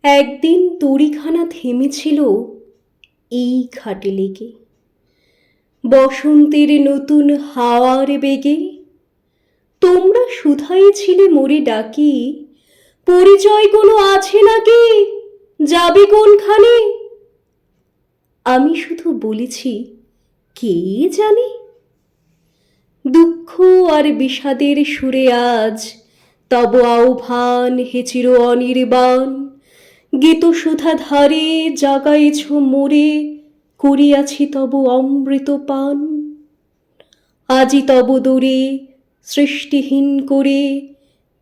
একদিন তড়িখানা থেমেছিল এই ঘাটে লেগে, বসন্তের নতুন হাওয়ার বেগে। তোমরা শুধাই ছিলে মোরে ডাকি, পরিচয় কোনো আছে নাকি, যাবি কোনখানে? আমি শুধু বলেছি, কে জানে। দুঃখ আর বিষাদের সুরে আজ তব আহ্বান হে চির অনির্বাণ, গীত সুধা ধারে জাগাইছ মোরে, করিয়াছি তব অমৃত পান। আজি তব দোরে সৃষ্টিহীন করে,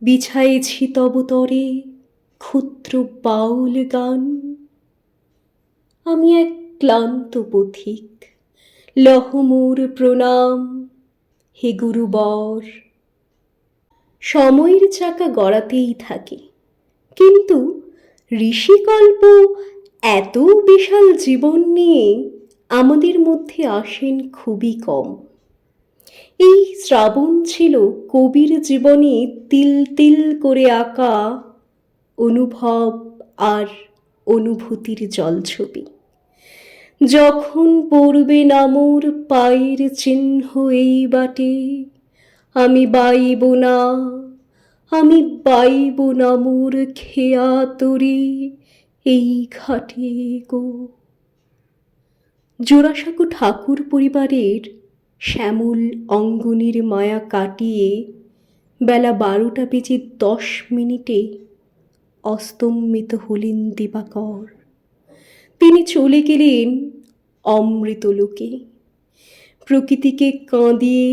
বিছাইছি তব তরে ক্ষুদ্র বাউল গান। আমি এক ক্লান্ত পথিক, লহ মোর প্রণাম হে গুরুবর। সময়ের চাকা গড়াতেই থাকে, কিন্তু ঋষিকল্প এত বিশাল জীবন নিয়ে আমাদের মধ্যে আসেন খুবই কম। এই শ্রাবণ ছিল কবির জীবনে তিল তিল করে আঁকা অনুভব আর অনুভূতির জলছবি। যখন পড়বে না মোর পায়ের চিহ্ন এই বাটে, আমি বাইব না, আমি বাইব না মোর খেয়া তরি এই ঘাটে গো। জোড়াসাঁকো ঠাকুর পরিবারের শ্যামল অঙ্গনের মায়া কাটিয়ে বেলা 12:10 অস্তমিত হলেন দিবাকর। তিনি চলে গেলেন অমৃতলোকে, প্রকৃতিকে কাঁদিয়ে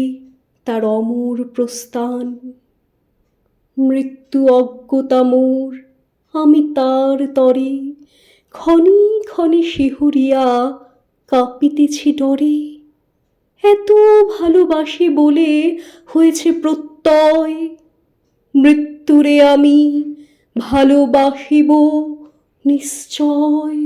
তার অমর প্রস্থান। মৃত্যু অজ্ঞতা মোর, আমি তার তরে ক্ষণে ক্ষণে শিহরিয়া কাঁপিতেছি ডরে। এত ভালোবাসি বলে হয়েছে প্রত্যয়, মৃত্যুরে আমি ভালোবাসিব নিশ্চয়।